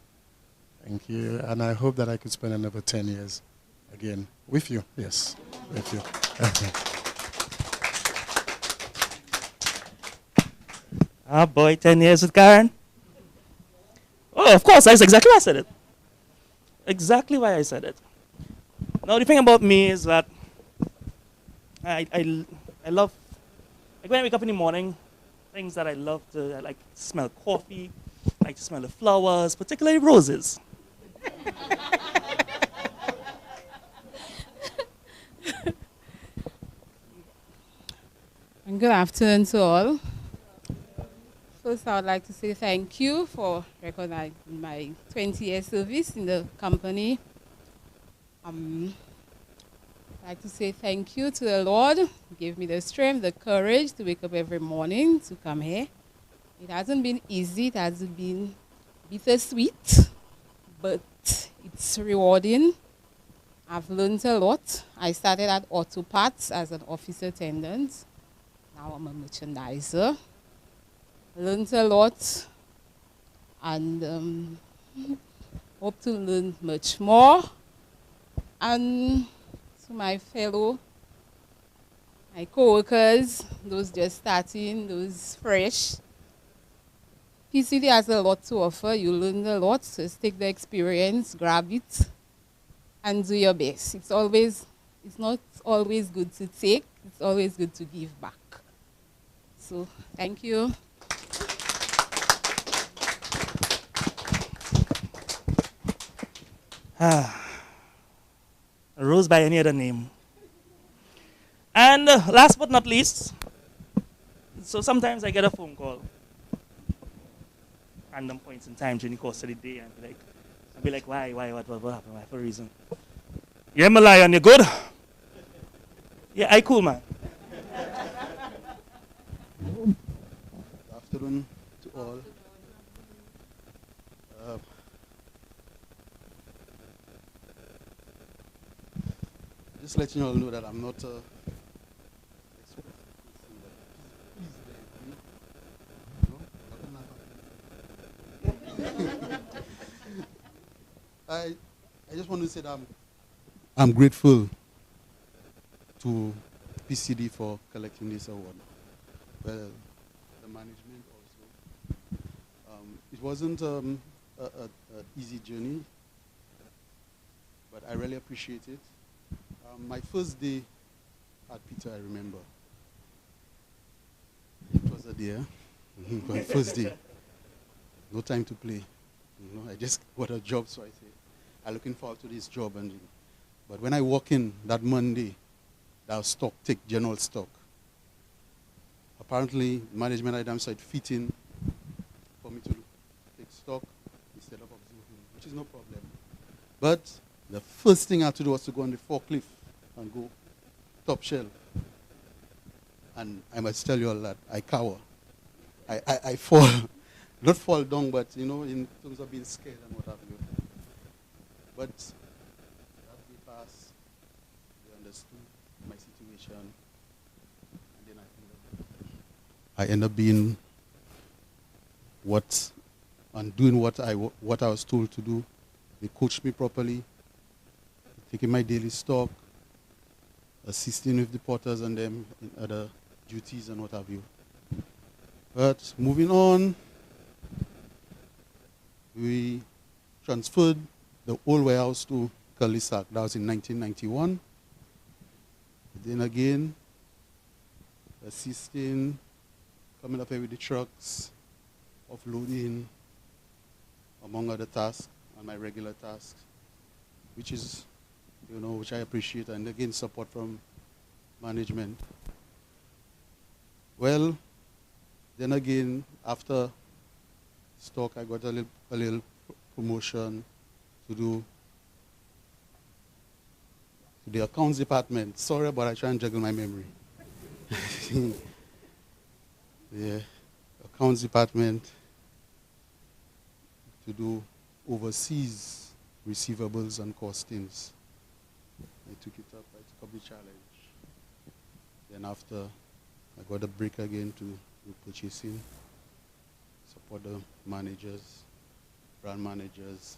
Thank you. And I hope that I could spend another 10 years again with you. Yes, with you. Ah, boy, 10 years with Karen. Oh, of course, that's exactly why I said it. Exactly why I said it. Now, the thing about me is that I love, like when I wake up in the morning, things that I love to, I like to smell coffee, I like to smell the flowers, particularly roses. And good afternoon to all. First, I would like to say thank you for recognizing my 20-year service in the company. I'd like to say thank you to the Lord who gave me the strength, the courage to wake up every morning to come here. It hasn't been easy, it hasn't been bittersweet, but it's rewarding. I've learned a lot. I started at Auto Parts as an office attendant. Now I'm a merchandiser. Learned a lot and hope to learn much more. And to my co-workers, those just starting, those fresh, PCD has a lot to offer. You learn a lot, so just take the experience, grab it, and do your best. It's not always good to take, it's always good to give back. So, thank you. Rose by any other name. And last but not least, so sometimes I get a phone call, random points in time during the course of the day, and I'll be like, why, what happened, why, for a reason. Yeah, Malayan, you good? Yeah, I cool, man. Good afternoon to all. Just letting you all know that I'm not I just want to say that I'm grateful to PCD for collecting this award. Well, the management also. It wasn't an easy journey, but I really appreciate it. My first day at Peter, I remember. It was a day, my first day. No time to play. I just got a job, so I say, I'm looking forward to this job. But when I walk in that Monday, that was stock, take general stock. Apparently, management items started fitting for me to take stock instead of observing, which is no problem. But the first thing I had to do was to go on the forklift and go top shelf. And I must tell you all that I cower. I fall, not fall down, but in terms of being scared and what have you. But that day passed, they understood my situation, and then I end up being doing what I was told to do. They coached me properly, taking my daily stock, assisting with the porters and them in other duties and what have you. But moving on, we transferred the old warehouse to Kalisak. That was in 1991. Then again, assisting, coming up here with the trucks, offloading, among other tasks, and my regular tasks, which is, which I appreciate, and again, support from management. Well, then again, after stock, I got a little promotion to do to the accounts department. Sorry, but I try and juggle my memory. Yeah, accounts department to do overseas receivables and costings. I took it up, I took up the challenge. Then after, I got a break again to do purchasing, support the managers, brand managers,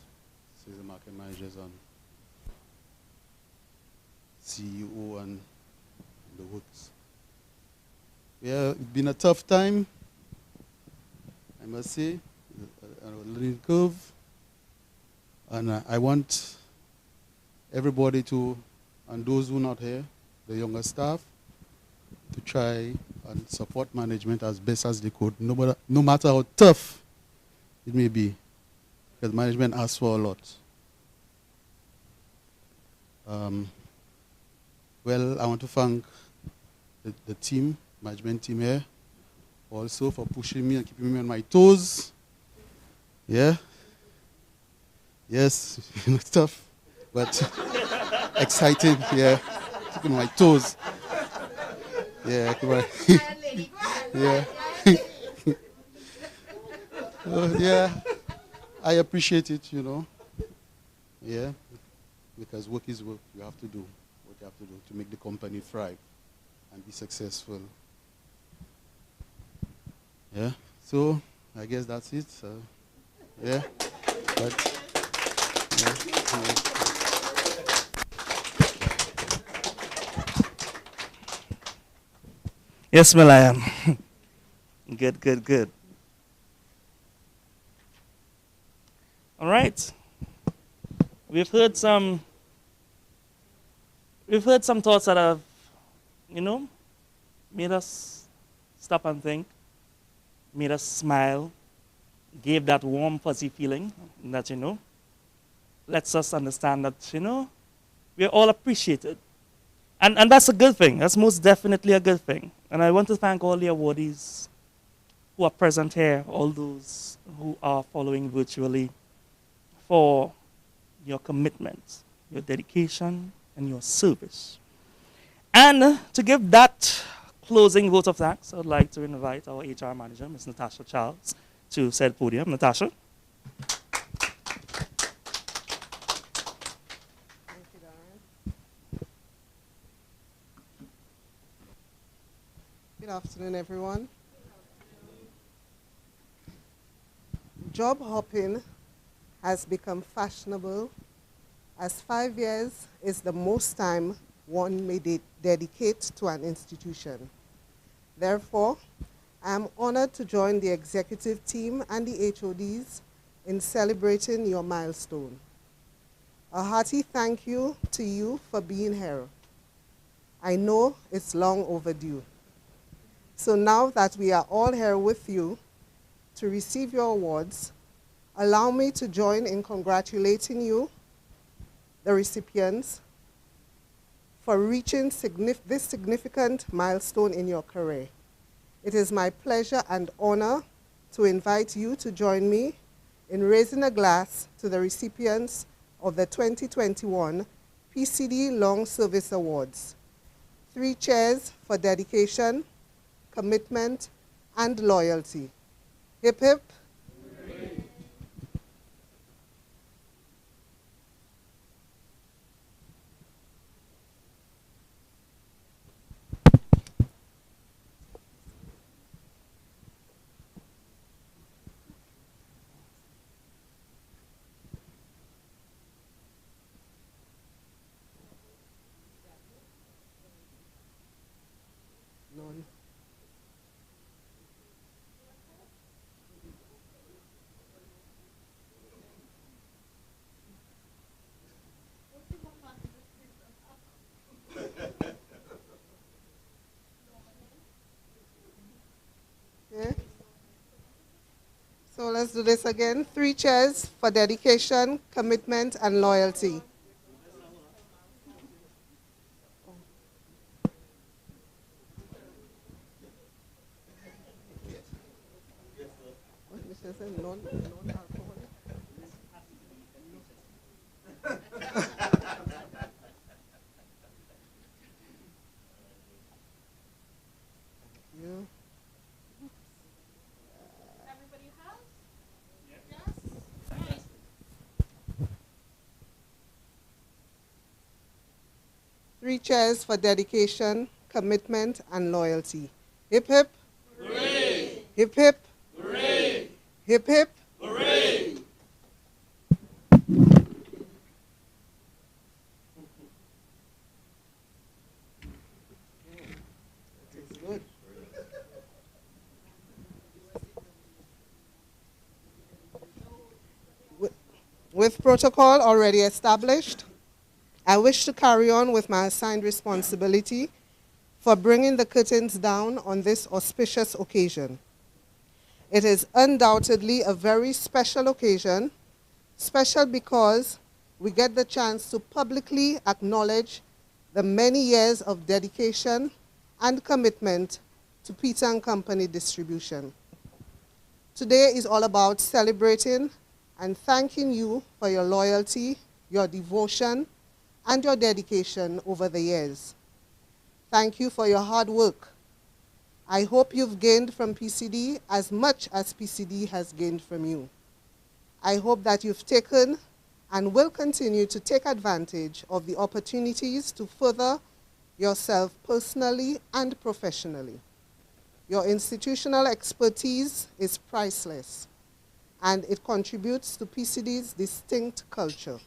sales and market managers, and CEO and the works. Yeah, it's been a tough time, I must say, a learning curve. And I want everybody to, and those who are not here, the younger staff, to try and support management as best as they could, no matter how tough it may be, because management asks for a lot. Well, I want to thank the team, management team here, also for pushing me and keeping me on my toes. Yeah. Yes, it's tough, but exciting, yeah. Keeping my toes. Yeah, yeah. Yeah, I appreciate it, you know. Yeah, because work is work. You have to do what you have to do to make the company thrive and be successful. Yeah, so I guess that's it. Yeah, but yeah. Yes, well, I am. Good, good, good. All right. We've heard some thoughts that have, made us stop and think, made us smile, gave that warm, fuzzy feeling that, lets us understand that, we're all appreciated. And that's a good thing. That's most definitely a good thing. And I want to thank all the awardees who are present here, all those who are following virtually, for your commitment, your dedication, and your service. And to give that closing vote of thanks, I would like to invite our HR manager, Ms. Natasha Charles, to said podium. Natasha. Good afternoon, everyone. Job hopping has become fashionable, as 5 years is the most time one may dedicate to an institution. Therefore, I am honored to join the executive team and the HODs in celebrating your milestone. A hearty thank you to you for being here. I know it's long overdue. So now that we are all here with you to receive your awards, allow me to join in congratulating you, the recipients, for reaching this significant milestone in your career. It is my pleasure and honor to invite you to join me in raising a glass to the recipients of the 2021 PCD Long Service Awards. 3 cheers for dedication, commitment, and loyalty. Hip hip. None. Okay. So let's do this again. 3 cheers for dedication, commitment, and loyalty. Non-alcoholic. Everybody has? Yes? 3 cheers for dedication, commitment, and loyalty. Hip hip. Hooray! Hip hip. Hooray! Hip hip. Hooray! Good. With protocol already established, I wish to carry on with my assigned responsibility for bringing the curtains down on this auspicious occasion. It is undoubtedly a very special occasion, special because we get the chance to publicly acknowledge the many years of dedication and commitment to Peter & Company distribution. Today is all about celebrating and thanking you for your loyalty, your devotion, and your dedication over the years. Thank you for your hard work. I hope you've gained from PCD as much as PCD has gained from you. I hope that you've taken and will continue to take advantage of the opportunities to further yourself personally and professionally. Your institutional expertise is priceless, and it contributes to PCD's distinct culture.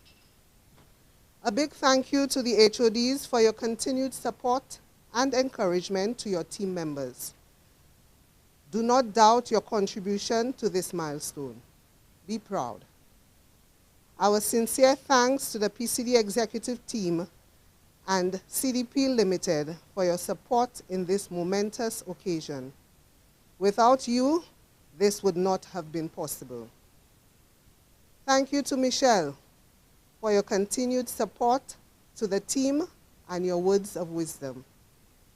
A big thank you to the HODs for your continued support and encouragement to your team members. Do not doubt your contribution to this milestone. Be proud. Our sincere thanks to the PCD executive team and CDP Limited for your support in this momentous occasion. Without you, this would not have been possible. Thank you to Michelle for your continued support to the team and your words of wisdom.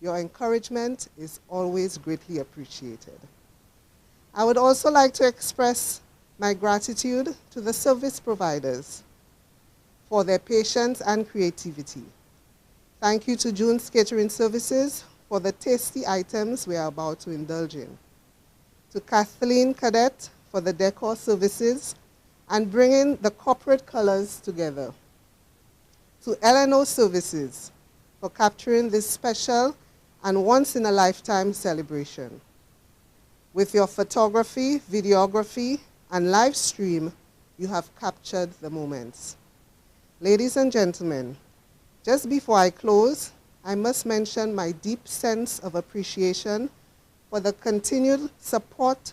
Your encouragement is always greatly appreciated. I would also like to express my gratitude to the service providers for their patience and creativity. Thank you to June's Catering Services for the tasty items we are about to indulge in. To Kathleen Cadet for the decor services and bringing the corporate colors together. To L&O Services for capturing this special and once-in-a-lifetime celebration. With your photography, videography, and live stream, you have captured the moments. Ladies and gentlemen, just before I close, I must mention my deep sense of appreciation for the continued support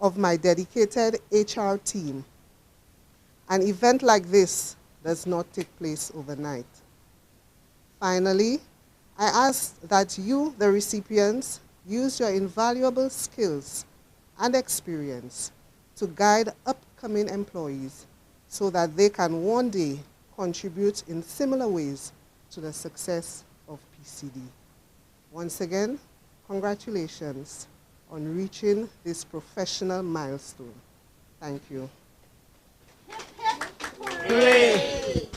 of my dedicated HR team. An event like this does not take place overnight. Finally, I ask that you, the recipients, use your invaluable skills and experience to guide upcoming employees so that they can one day contribute in similar ways to the success of PCD. Once again, congratulations on reaching this professional milestone. Thank you. Hooray!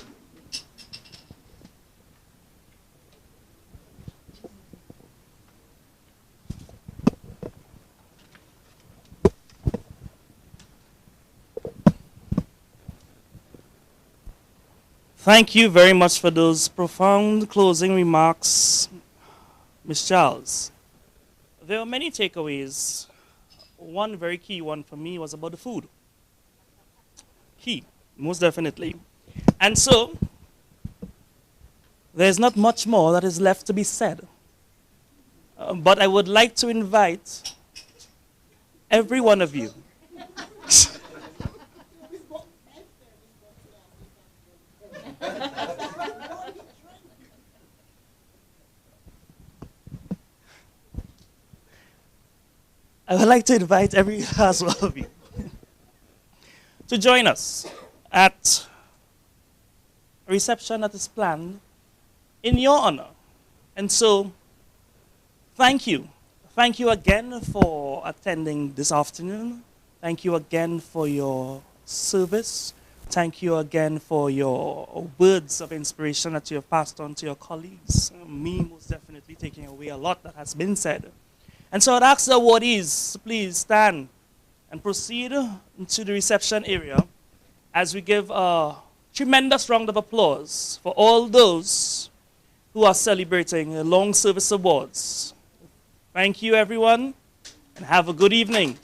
Thank you very much for those profound closing remarks, Ms. Charles. There are many takeaways. One very key one for me was about the food. Key, most definitely. And so, there's not much more that is left to be said. But I would like to invite every one of you I would like to invite every last one of you to join us at a reception that is planned in your honor. And so, thank you. Thank you again for attending this afternoon. Thank you again for your service. Thank you again for your words of inspiration that you have passed on to your colleagues. Me, most definitely, taking away a lot that has been said. And so I'd ask the awardees to please stand and proceed into the reception area as we give a tremendous round of applause for all those who are celebrating the Long Service Awards. Thank you, everyone, and have a good evening.